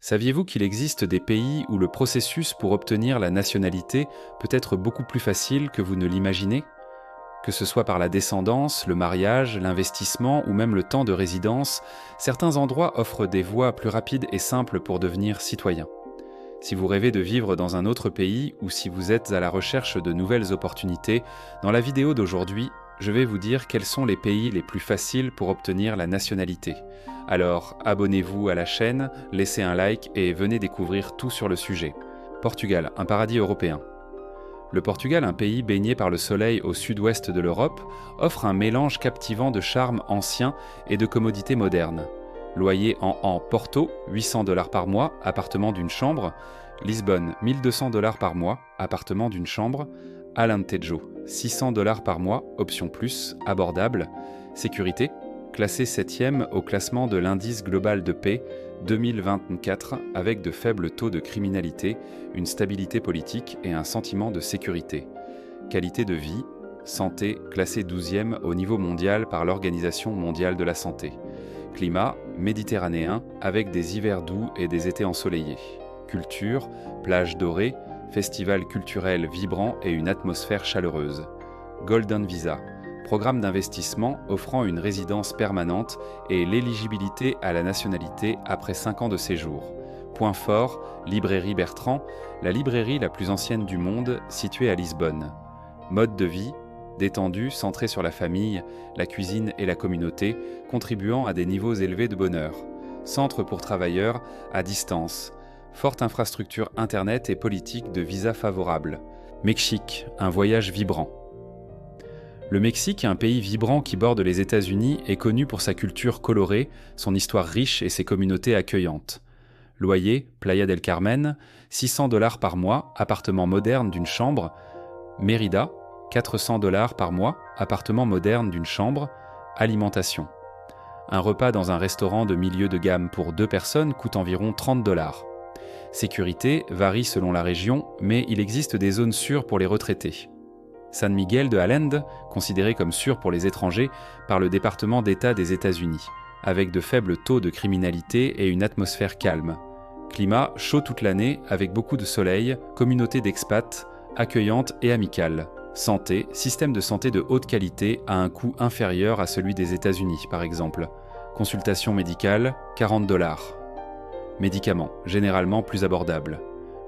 Saviez-vous qu'il existe des pays où le processus pour obtenir la nationalité peut être beaucoup plus facile que vous ne l'imaginez? Que ce soit par la descendance, le mariage, l'investissement ou même le temps de résidence, certains endroits offrent des voies plus rapides et simples pour devenir citoyen. Si vous rêvez de vivre dans un autre pays ou si vous êtes à la recherche de nouvelles opportunités, dans la vidéo d'aujourd'hui, je vais vous dire quels sont les pays les plus faciles pour obtenir la nationalité. Alors, abonnez-vous à la chaîne, laissez un like et venez découvrir tout sur le sujet. Portugal, un paradis européen. Le Portugal, un pays baigné par le soleil au sud-ouest de l'Europe, offre un mélange captivant de charme ancien et de commodités modernes. Loyer en Porto, 800 $ par mois, appartement d'une chambre. Lisbonne, 1200 $ par mois, appartement d'une chambre. Alentejo, 600 $ par mois, option plus, abordable. Sécurité, classé 7e au classement de l'indice global de paix 2024 avec de faibles taux de criminalité, une stabilité politique et un sentiment de sécurité. Qualité de vie, santé, classé 12e au niveau mondial par l'Organisation mondiale de la santé. Climat, méditerranéen, avec des hivers doux et des étés ensoleillés. Culture, plages dorées, festival culturel vibrant et une atmosphère chaleureuse. Golden Visa, programme d'investissement offrant une résidence permanente et l'éligibilité à la nationalité après 5 ans de séjour. Point fort, librairie Bertrand, la librairie la plus ancienne du monde, située à Lisbonne. Mode de vie, détendu, centré sur la famille, la cuisine et la communauté, contribuant à des niveaux élevés de bonheur. Centre pour travailleurs, à distance. Forte infrastructure internet et politique de visa favorable. Mexique, un voyage vibrant. Le Mexique, un pays vibrant qui borde les États-Unis, est connu pour sa culture colorée, son histoire riche et ses communautés accueillantes. Loyer, Playa del Carmen, 600 $ par mois, appartement moderne d'une chambre. Mérida, 400 $ par mois, appartement moderne d'une chambre. Alimentation. Un repas dans un restaurant de milieu de gamme pour 2 personnes coûte environ 30 $. Sécurité varie selon la région, mais il existe des zones sûres pour les retraités. San Miguel de Allende, considéré comme sûr pour les étrangers par le département d'État des États-Unis, avec de faibles taux de criminalité et une atmosphère calme. Climat chaud toute l'année avec beaucoup de soleil, communauté d'expats, accueillante et amicale. Santé, système de santé de haute qualité à un coût inférieur à celui des États-Unis par exemple. Consultation médicale, 40 $. Médicaments, généralement plus abordables.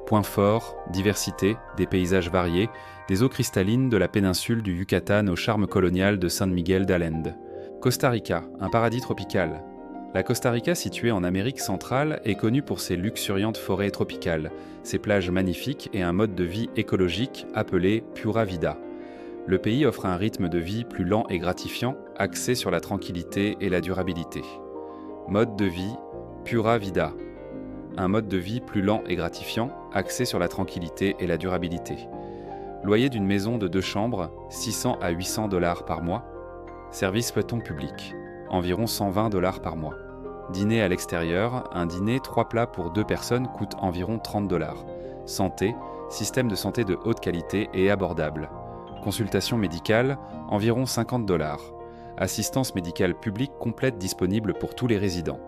Point fort, diversité, des paysages variés, des eaux cristallines de la péninsule du Yucatan au charme colonial de San Miguel d'Allende. Costa Rica, un paradis tropical. La Costa Rica, située en Amérique centrale, est connue pour ses luxuriantes forêts tropicales, ses plages magnifiques et un mode de vie écologique appelé Pura Vida. Le pays offre un rythme de vie plus lent et gratifiant, axé sur la tranquillité et la durabilité. Mode de vie Pura Vida. Un mode de vie plus lent et gratifiant, axé sur la tranquillité et la durabilité. Loyer d'une maison de 2 chambres, 600 à 800 $ par mois. Service peloton public, environ 120 $ par mois. Dîner à l'extérieur, un dîner 3 plats pour 2 personnes coûte environ 30 $. Santé, système de santé de haute qualité et abordable. Consultation médicale, environ 50 $. Assistance médicale publique complète disponible pour tous les résidents.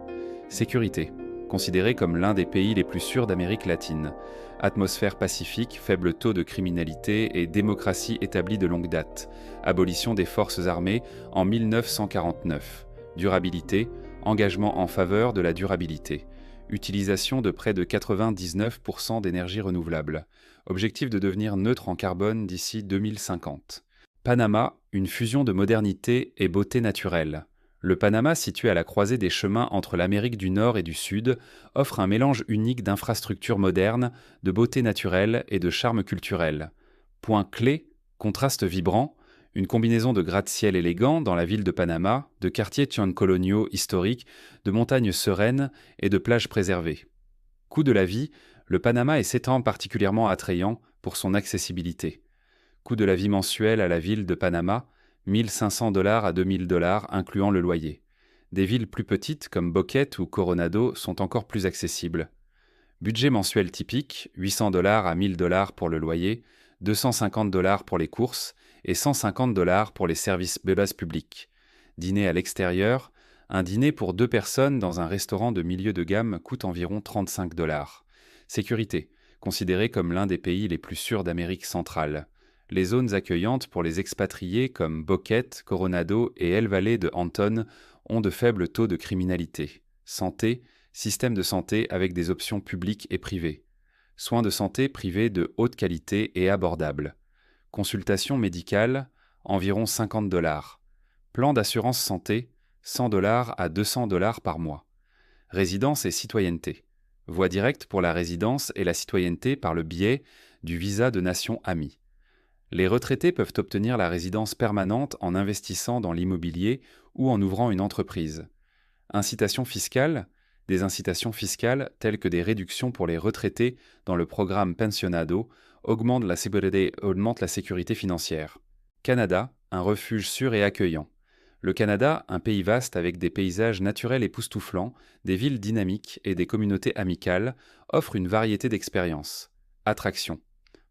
Sécurité, considéré comme l'un des pays les plus sûrs d'Amérique latine. Atmosphère pacifique, faible taux de criminalité et démocratie établie de longue date. Abolition des forces armées en 1949. Durabilité, engagement en faveur de la durabilité. Utilisation de près de 99% d'énergie renouvelable. Objectif de devenir neutre en carbone d'ici 2050. Panama, une fusion de modernité et beauté naturelle. Le Panama, situé à la croisée des chemins entre l'Amérique du Nord et du Sud, offre un mélange unique d'infrastructures modernes, de beauté naturelle et de charme culturel. Point clé, contraste vibrant, une combinaison de gratte-ciel élégants dans la ville de Panama, de quartiers coloniaux historiques, de montagnes sereines et de plages préservées. Coût de la vie, le Panama est 7 ans particulièrement attrayant pour son accessibilité. Coût de la vie mensuel à la ville de Panama, 1500 $ à 2000 $ incluant le loyer. Des villes plus petites comme Boquete ou Coronado sont encore plus accessibles. Budget mensuel typique, 800 $ à 1000 $ pour le loyer, 250 $ pour les courses et 150 $ pour les services de base publics. Dîner à l'extérieur, Un dîner pour 2 personnes dans un restaurant de milieu de gamme coûte environ 35 $. Sécurité, considéré comme l'un des pays les plus sûrs d'Amérique centrale. Les zones accueillantes pour les expatriés comme Boquete, Coronado et El Valle de Anton ont de faibles taux de criminalité. Santé, système de santé avec des options publiques et privées. Soins de santé privés de haute qualité et abordables. Consultation médicale, environ 50 $. Plan d'assurance santé, 100 $ à 200 $ par mois. Résidence et citoyenneté. Voie directe pour la résidence et la citoyenneté par le biais du visa de nation amie. Les retraités peuvent obtenir la résidence permanente en investissant dans l'immobilier ou en ouvrant une entreprise. Incitations fiscales. Des incitations fiscales telles que des réductions pour les retraités dans le programme Pensionado augmentent la sécurité financière. Canada, un refuge sûr et accueillant. Le Canada, un pays vaste avec des paysages naturels époustouflants, des villes dynamiques et des communautés amicales, offre une variété d'expériences. Attractions.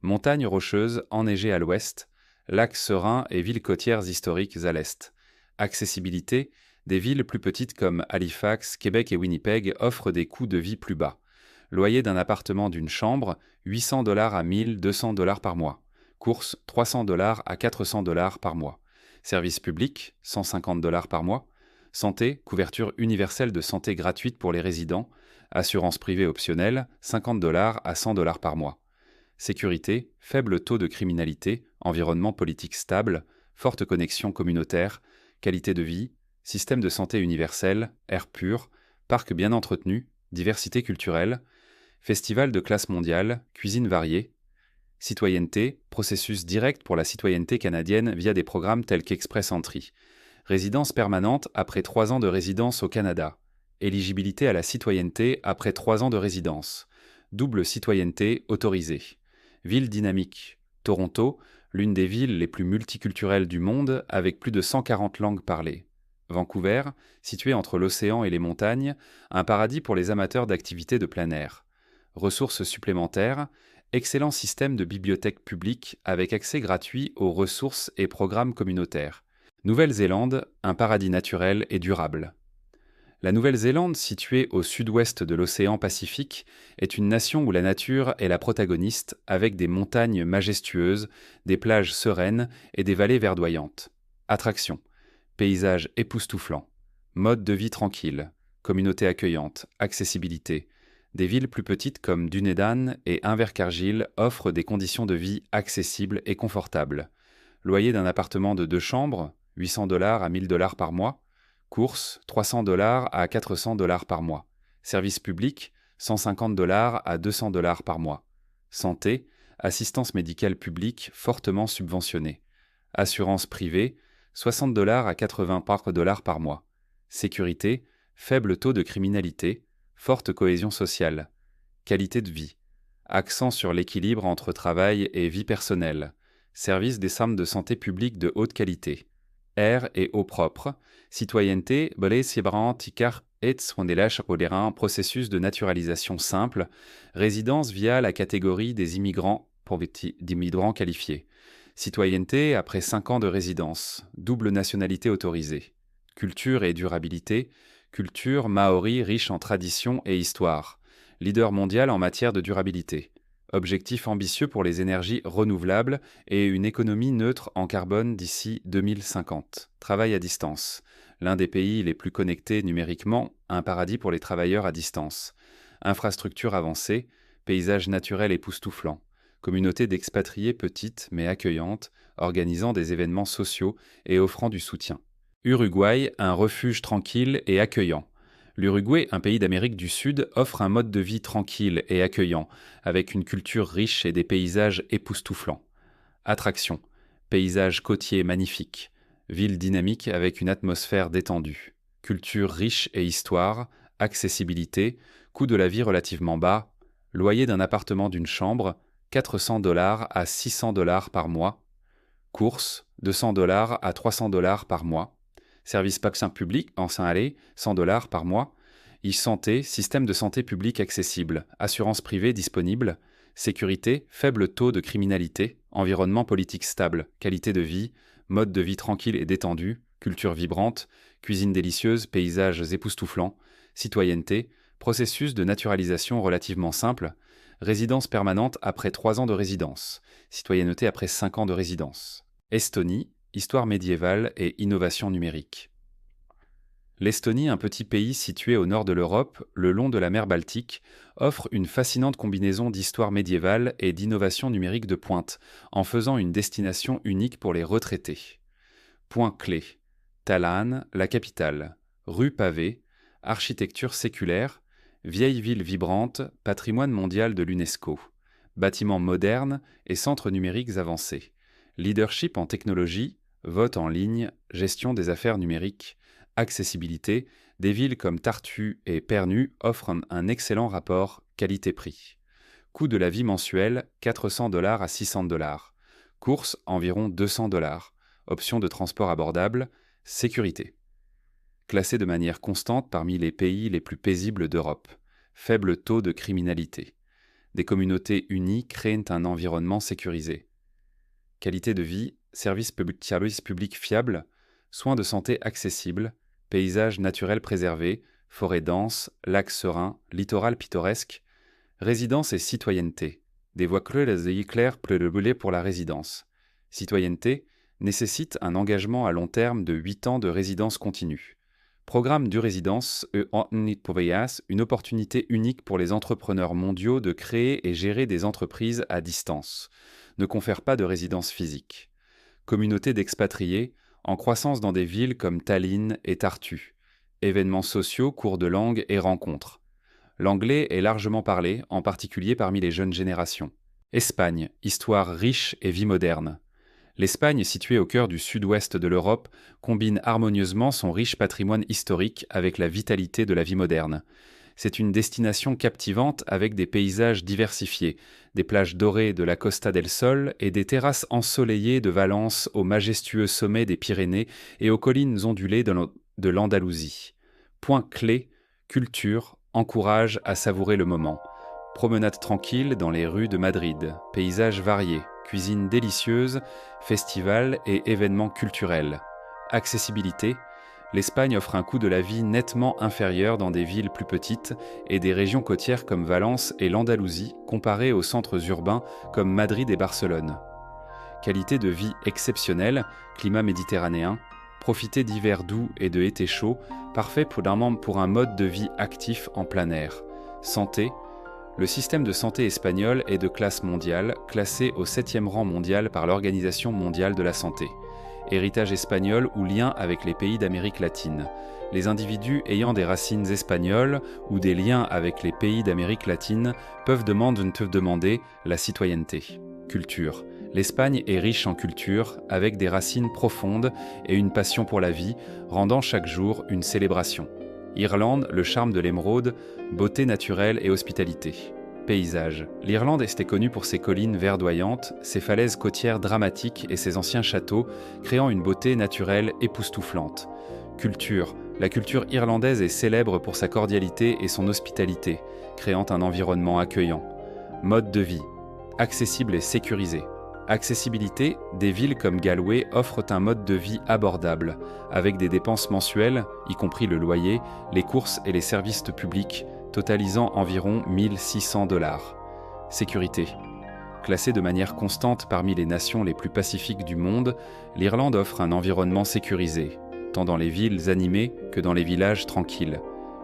Montagnes rocheuses enneigées à l'ouest, lacs sereins et villes côtières historiques à l'est. Accessibilité. Des villes plus petites comme Halifax, Québec et Winnipeg offrent des coûts de vie plus bas. Loyer d'un appartement d'une chambre, 800 $ à 1200 $ par mois. Courses, 300 $ à 400 $ par mois. Services publics, 150 $ par mois. Santé, couverture universelle de santé gratuite pour les résidents. Assurance privée optionnelle, 50 $ à 100 $ par mois. Sécurité, faible taux de criminalité, environnement politique stable, forte connexion communautaire, qualité de vie, système de santé universel, air pur, parc bien entretenu, diversité culturelle, festival de classe mondiale, cuisine variée, citoyenneté, processus direct pour la citoyenneté canadienne via des programmes tels qu'Express Entry, résidence permanente après 3 ans de résidence au Canada, éligibilité à la citoyenneté après 3 ans de résidence, double citoyenneté autorisée, ville dynamique, Toronto, l'une des villes les plus multiculturelles du monde avec plus de 140 langues parlées. Vancouver, situé entre l'océan et les montagnes, un paradis pour les amateurs d'activités de plein air. Ressources supplémentaires, excellent système de bibliothèque publique avec accès gratuit aux ressources et programmes communautaires. Nouvelle-Zélande, un paradis naturel et durable. La Nouvelle-Zélande, située au sud-ouest de l'océan Pacifique, est une nation où la nature est la protagoniste avec des montagnes majestueuses, des plages sereines et des vallées verdoyantes. Attractions. Paysages époustouflants, mode de vie tranquille, communauté accueillante, accessibilité. Des villes plus petites comme Dunedin et Invercargill offrent des conditions de vie accessibles et confortables. Loyer d'un appartement de 2 chambres, 800 $ à 1000 $ par mois. Courses, 300 $ à 400 $ par mois. Services publics, 150 $ à 200 $ par mois. Santé, assistance médicale publique fortement subventionnée. Assurance privée, 60 $ à 80 $ par mois. Sécurité, faible taux de criminalité, forte cohésion sociale. Qualité de vie. Accent sur l'équilibre entre travail et vie personnelle. Service des centres de santé publique de haute qualité. Air et eau propre. Citoyenneté, processus de naturalisation simple. Résidence via la catégorie des immigrants qualifiés. Citoyenneté après 5 ans de résidence, double nationalité autorisée. Culture et durabilité, culture maori riche en traditions et histoire. Leader mondial en matière de durabilité. Objectif ambitieux pour les énergies renouvelables et une économie neutre en carbone d'ici 2050. Travail à distance. L'un des pays les plus connectés numériquement, un paradis pour les travailleurs à distance. Infrastructures avancées, paysages naturels époustouflants. Communauté d'expatriés petite mais accueillante, organisant des événements sociaux et offrant du soutien. Uruguay, un refuge tranquille et accueillant. L'Uruguay, un pays d'Amérique du Sud, offre un mode de vie tranquille et accueillant, avec une culture riche et des paysages époustouflants. Attractions. Paysages côtiers magnifiques. Ville dynamique avec une atmosphère détendue. Culture riche et histoire. Accessibilité. Coût de la vie relativement bas. Loyer d'un appartement d'une chambre. 400 $ à 600 $ par mois. Courses, 200 $ à 300 $ par mois. Service vaccin public en Saint-Allais, 100 $ par mois. E-santé, système de santé publique accessible. Assurance privée disponible. Sécurité, faible taux de criminalité. Environnement politique stable. Qualité de vie, mode de vie tranquille et détendu. culture vibrante, cuisine délicieuse, paysages époustouflants, citoyenneté, processus de naturalisation relativement simple, résidence permanente après 3 ans de résidence, citoyenneté après 5 ans de résidence. Estonie, histoire médiévale et innovation numérique. L'Estonie, un petit pays situé au nord de l'Europe, le long de la mer Baltique, offre une fascinante combinaison d'histoire médiévale et d'innovation numérique de pointe, en faisant une destination unique pour les retraités. Points clés. Tallinn, la capitale. Rues pavées, architecture séculaire, vieille ville vibrante, patrimoine mondial de l'UNESCO. Bâtiments modernes et centres numériques avancés. Leadership en technologie, vote en ligne, gestion des affaires numériques, accessibilité, des villes comme Tartu et Pärnu offrent un excellent rapport qualité-prix. Coût de la vie mensuel, $400 à $600. Courses, environ $200. Options de transport abordables, sécurité. Classé de manière constante parmi les pays les plus paisibles d'Europe. Faible taux de criminalité. Des communautés unies créent un environnement sécurisé. Qualité de vie, services publics fiables, soins de santé accessibles, paysages naturels préservés, forêts denses, lacs sereins, littoral pittoresque, résidence et citoyenneté. Des voies claires pour la résidence. Citoyenneté nécessite un engagement à long terme de 8 ans de résidence continue. Programme du résidence, une opportunité unique pour les entrepreneurs mondiaux de créer et gérer des entreprises à distance. Ne confère pas de résidence physique. Communauté d'expatriés, en croissance dans des villes comme Tallinn et Tartu. Événements sociaux, cours de langue et rencontres. L'anglais est largement parlé, en particulier parmi les jeunes générations. Espagne, histoire riche et vie moderne. L'Espagne, située au cœur du sud-ouest de l'Europe, combine harmonieusement son riche patrimoine historique avec la vitalité de la vie moderne. C'est une destination captivante avec des paysages diversifiés, des plages dorées de la Costa del Sol et des terrasses ensoleillées de Valence aux majestueux sommets des Pyrénées et aux collines ondulées de l'Andalousie. Point clé, culture, encourage à savourer le moment. Promenade tranquille dans les rues de Madrid, paysages variés, cuisine délicieuse, festivals et événements culturels. Accessibilité. L'Espagne offre un coût de la vie nettement inférieur dans des villes plus petites et des régions côtières comme Valence et l'Andalousie comparées aux centres urbains comme Madrid et Barcelone. Qualité de vie exceptionnelle, climat méditerranéen, profiter d'hiver doux et de été chaud, parfait pour un mode de vie actif en plein air. Santé. Le système de santé espagnol est de classe mondiale, classé au 7e rang mondial par l'Organisation mondiale de la santé. Héritage espagnol ou lien avec les pays d'Amérique latine. Les individus ayant des racines espagnoles ou des liens avec les pays d'Amérique latine peuvent demander la citoyenneté. Culture. L'Espagne est riche en culture, avec des racines profondes et une passion pour la vie, rendant chaque jour une célébration. Irlande, le charme de l'émeraude, beauté naturelle et hospitalité. Paysage. L'Irlande est connue pour ses collines verdoyantes, ses falaises côtières dramatiques et ses anciens châteaux, créant une beauté naturelle époustouflante. Culture. La culture irlandaise est célèbre pour sa cordialité et son hospitalité, créant un environnement accueillant. Mode de vie. Accessible et sécurisé. Accessibilité, des villes comme Galway offrent un mode de vie abordable, avec des dépenses mensuelles, y compris le loyer, les courses et les services publics, totalisant environ $1 600. Sécurité. Classée de manière constante parmi les nations les plus pacifiques du monde, l'Irlande offre un environnement sécurisé, tant dans les villes animées que dans les villages tranquilles.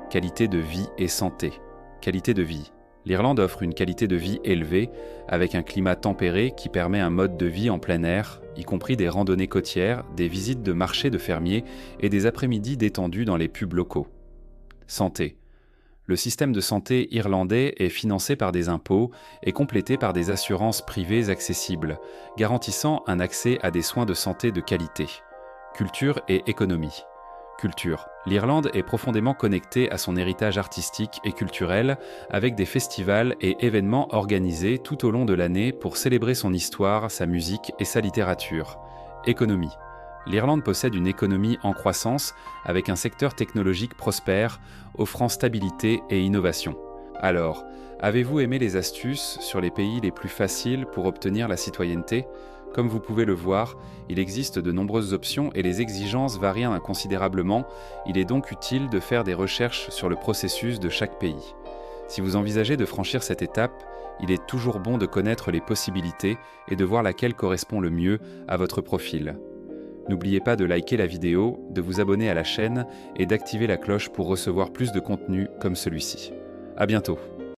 Qualité de vie et santé. Qualité de vie. L'Irlande offre une qualité de vie élevée, avec un climat tempéré qui permet un mode de vie en plein air, y compris des randonnées côtières, des visites de marchés de fermiers et des après-midi détendus dans les pubs locaux. Santé. Le système de santé irlandais est financé par des impôts et complété par des assurances privées accessibles, garantissant un accès à des soins de santé de qualité. Culture et économie. Culture. L'Irlande est profondément connectée à son héritage artistique et culturel, avec des festivals et événements organisés tout au long de l'année pour célébrer son histoire, sa musique et sa littérature. Économie. L'Irlande possède une économie en croissance, avec un secteur technologique prospère, offrant stabilité et innovation. Alors, avez-vous aimé les astuces sur les pays les plus faciles pour obtenir la citoyenneté ? Comme vous pouvez le voir, il existe de nombreuses options et les exigences varient considérablement. Il est donc utile de faire des recherches sur le processus de chaque pays. Si vous envisagez de franchir cette étape, il est toujours bon de connaître les possibilités et de voir laquelle correspond le mieux à votre profil. N'oubliez pas de liker la vidéo, de vous abonner à la chaîne et d'activer la cloche pour recevoir plus de contenu comme celui-ci. À bientôt!